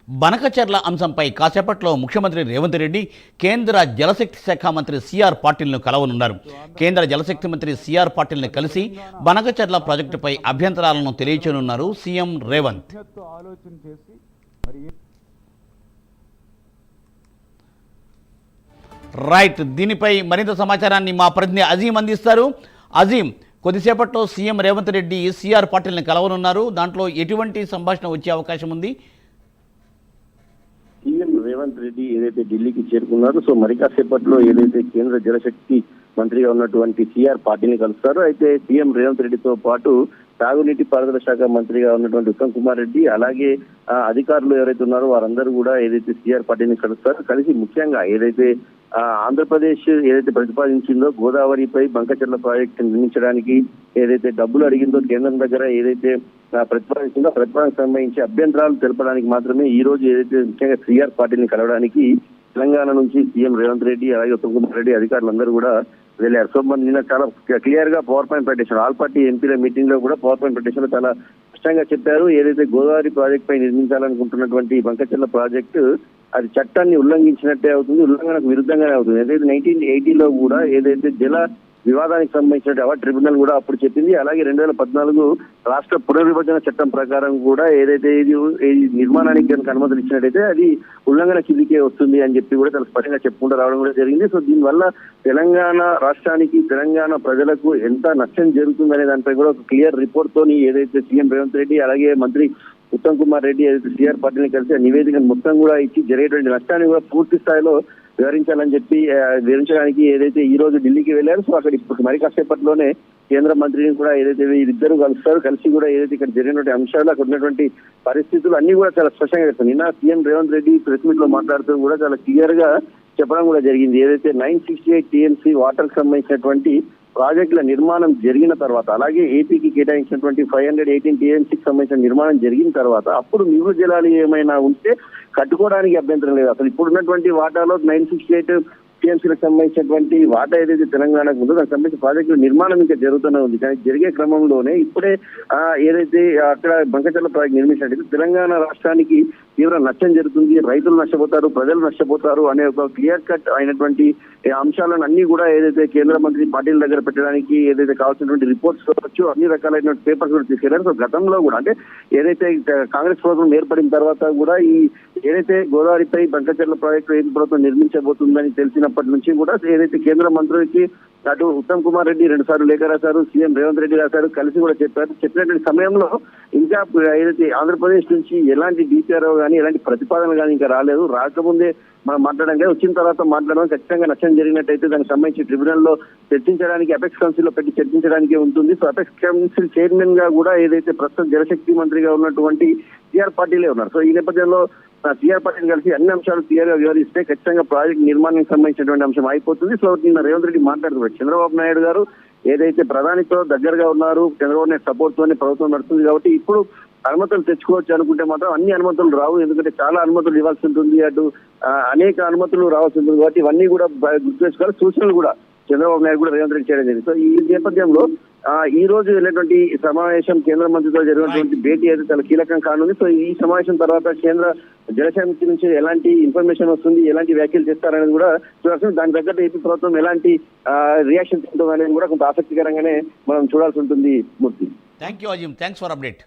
బనకచెర్ల అంశంపై కాసేపట్లో ముఖ్యమంత్రి రేవంత్ రెడ్డి కేంద్ర జలశక్తి శాఖ మంత్రి సిఆర్ పాటిల్ను కలవనున్నారు. కేంద్ర జలశక్తి మంత్రి సిఆర్ పాటిల్ని కలిసి బనకచెర్ల ప్రాజెక్టుపై అభ్యంతరాలను తెలియచేయనున్నారు సీఎం రేవంత్. రైట్, దీనిపై మరింత సమాచారాన్ని మా ప్రతినిధి అజీం అందిస్తారు. అజీం, కొద్దిసేపట్లో సీఎం రేవంత్ రెడ్డి సిఆర్ పాటిల్ని కలవనున్నారు. దాంట్లో ఎటువంటి సంభాషణ వచ్చే అవకాశం ఉంది? సీఎం రేవంత్ రెడ్డి ఏదైతే ఢిల్లీకి చేరుకున్నారో మరి కాసేపట్లో ఏదైతే కేంద్ర జలశక్తి మంత్రిగా ఉన్నటువంటి సిఆర్ పాటిల్ని కలుస్తారు. అయితే సీఎం రేవంత్ రెడ్డితో పాటు తాగునీటి పారుదల శాఖ మంత్రిగా ఉన్నటువంటి ఉత్తమ్ కుమార్ రెడ్డి, అలాగే అధికారులు ఎవరైతే ఉన్నారో వారందరూ కూడా ఏదైతే సిఆర్ పాటిల్ని కలుస్తారు. కలిసి ముఖ్యంగా ఏదైతే ఆంధ్రప్రదేశ్ ఏదైతే ప్రతిపాదించిందో గోదావరిపై బంకచెర్ల ప్రాజెక్టు నిర్మించడానికి ఏదైతే డబ్బులు అడిగిందో కేంద్రం దగ్గర ఏదైతే ప్రతిపాదించిందో ప్రతిపాదనకు సంబంధించి అభ్యంతరాలు తెలపడానికి మాత్రమే ఈ రోజు ఏదైతే ముఖ్యంగా సిఆర్ పాటిల్ని కలవడానికి తెలంగాణ నుంచి సీఎం రేవంత్ రెడ్డి అలాగే ఉత్తమ్ కుమార్ రెడ్డి అధికారులందరూ కూడా వెళ్ళారు. సో మరి నిన్న చాలా క్లియర్ గా పవర్ పాయింట్ ప్రకటన ఆల్ పార్టీ ఎంపీల మీటింగ్ లో కూడా పవర్ పాయింట్ ప్రకటన చాలా స్పష్టంగా చెప్పారు. ఏదైతే గోదావరి ప్రాజెక్ట్ పై నిర్మించాలనుకుంటున్నటువంటి బంకచెర్ల ప్రాజెక్టు అది చట్టాన్ని ఉల్లంఘించినట్టే అవుతుంది, ఉల్లంఘనకు విరుద్ధంగానే అవుతుంది. ఏదైతే 1980లో కూడా ఏదైతే జల వివాదానికి సంబంధించిన ట్రిబ్యునల్ కూడా అప్పుడు చెప్పింది. అలాగే 2014 రాష్ట్ర పునర్విభజన చట్టం ప్రకారం కూడా ఏదైతే ఇది నిర్మాణానికి కనుక అనుమతులు ఇచ్చినట్టయితే అది ఉల్లంఘన కిందికే వస్తుంది అని చెప్పి కూడా చాలా స్పష్టంగా చెప్పుకుంటూ రావడం కూడా జరిగింది. సో దీనివల్ల తెలంగాణ రాష్ట్రానికి తెలంగాణ ప్రజలకు ఎంత నష్టం జరుగుతుందనే దానిపై కూడా ఒక క్లియర్ రిపోర్ట్ తోని ఏదైతే సీఎం రేవంత్ రెడ్డి అలాగే మంత్రి ఉత్తమ్ కుమార్ రెడ్డి ఏదైతే సిఆర్ పాటిల్ని కలిసి ఆ నివేదికను మొత్తం కూడా ఇచ్చి జరిగేటువంటి నష్టాన్ని కూడా పూర్తి స్థాయిలో వివరించాలని చెప్పి వివరించడానికి ఏదైతే ఈ రోజు ఢిల్లీకి వెళ్ళారు. సో అక్కడ ఇప్పుడు మరి కాసేపట్లోనే కేంద్ర మంత్రిని కూడా ఏదైతే వీరిద్దరూ కలుస్తారు. కలిసి కూడా ఏదైతే ఇక్కడ జరిగినటువంటి అంశాలు అక్కడ ఉన్నటువంటి పరిస్థితులు అన్ని కూడా చాలా స్పష్టంగా చెప్తారు. నిన్న CM Revanth Reddy press meet లో మాట్లాడుతూ కూడా చాలా క్లియర్ గా చెప్పడం కూడా జరిగింది. ఏదైతే 968 TMC వాటర్ కి సంబంధించినటువంటి ప్రాజెక్టుల నిర్మాణం జరిగిన తర్వాత అలాగే ఏపీకి కేటాయించినటువంటి 518 TMCకి సంబంధించిన నిర్మాణం జరిగిన తర్వాత అప్పుడు మిగులు జలాలు ఏమైనా ఉంటే కట్టుకోవడానికి అభ్యంతరం లేదు. అసలు ఇప్పుడు ఉన్నటువంటి వాటాలో 968 TMCలకు సంబంధించినటువంటి వాటా ఏదైతే తెలంగాణకు ఉందో దానికి సంబంధించిన ప్రాజెక్టుల నిర్మాణం ఇంకా జరుగుతూనే ఉంది. కానీ జరిగే క్రమంలోనే ఇప్పుడే ఏదైతే అక్కడ బంకచెర్ల ప్రాజెక్టు నిర్మించినట్టయితే తెలంగాణ రాష్ట్రానికి తీవ్ర నష్టం జరుగుతుంది, రైతులు నష్టపోతారు, ప్రజలు నష్టపోతారు అనే ఒక క్లియర్ కట్ అయినటువంటి అంశాలను అన్ని కూడా ఏదైతే కేంద్ర మంత్రి పాటిల్ దగ్గర పెట్టడానికి ఏదైతే కావాల్సినటువంటి రిపోర్ట్స్ కావచ్చు అన్ని రకాలైన పేపర్స్ కూడా తీసుకెళ్లారు. సో గతంలో కూడా అంటే ఏదైతే కాంగ్రెస్ ప్రభుత్వం ఏర్పడిన తర్వాత కూడా ఈ ఏదైతే గోదావరిపై బంకచెర్ల ప్రాజెక్టు ఏపీ ప్రభుత్వం నిర్మించబోతుందని తెలిసినప్పటి నుంచి కూడా ఏదైతే కేంద్ర మంత్రులకి అటు ఉత్తమ్ కుమార్ రెడ్డి 2 సార్లు లేఖ రాశారు, సీఎం రేవంత్ రెడ్డి రాశారు, కలిసి కూడా చెప్పారు. చెప్పినటువంటి సమయంలో ఇంకా ఏదైతే ఆంధ్రప్రదేశ్ నుంచి ఎలాంటి డీపీఆర్ఓ కానీ ఎలాంటి ప్రతిపాదన కానీ ఇంకా రాలేదు. రాకముందే మనం మాట్లాడడం కానీ వచ్చిన తర్వాత మాట్లాడడం ఖచ్చితంగా నష్టం జరిగినట్టయితే దానికి సంబంధించి ట్రిబ్యునల్ లో చర్చించడానికి అపెక్స్ కౌన్సిల్ లో పెట్టి చర్చించడానికి ఉంటుంది. సో అపెక్స్ కౌన్సిల్ చైర్మన్ గా కూడా ఏదైతే ప్రస్తుతం జలశక్తి మంత్రిగా ఉన్నటువంటి సిఆర్ పాటిలే ఉన్నారు. సో ఈ నేపథ్యంలో సిఆర్ పాటిల్ కలిసి అన్ని అంశాలు క్లియర్ గా వివరిస్తే ఖచ్చితంగా ప్రాజెక్ట్ నిర్మాణానికి సంబంధించినటువంటి అంశం అయిపోతుంది. సో నిన్న రేవంత్ రెడ్డి మాట్లాడుతున్నారు. చంద్రబాబు నాయుడు గారు ఏదైతే ప్రధానితో దగ్గరగా ఉన్నారు, చంద్రబాబు నాయుడు సపోర్ట్ తోనే ప్రభుత్వం నడుస్తుంది కాబట్టి ఇప్పుడు అనుమతులు తెచ్చుకోవచ్చు అనుకుంటే మాత్రం అన్ని అనుమతులు రావు. ఎందుకంటే చాలా అనుమతులు ఇవ్వాల్సి ఉంటుంది, అటు అనేక అనుమతులు రావాల్సి ఉంటుంది. కాబట్టి ఇవన్నీ కూడా గుర్తు చేసుకోవాలి. సూచనలు కూడా చంద్రబాబు నాయుడు కూడా రేవంత్ రెడ్డి చేయడం జరిగింది. సో ఈ నేపథ్యంలో ఈ రోజు వెళ్ళినటువంటి సమావేశం కేంద్ర మంత్రితో జరిగినటువంటి భేటీ అయితే చాలా కీలకం కానుంది. సో ఈ సమావేశం తర్వాత కేంద్ర జలశక్తి నుంచి ఎలాంటి ఇన్ఫర్మేషన్ వస్తుంది, ఎలాంటి వ్యాఖ్యలు చేస్తారనేది కూడా చూడాల్సింది. దాని తగ్గట్టు ఏపీ ప్రభుత్వం ఎలాంటి రియాక్షన్ ఉంటుంది అనేది కూడా కొంత ఆసక్తికరంగానే మనం చూడాల్సి ఉంటుంది. Murthy, thank you Azeem, thanks for update.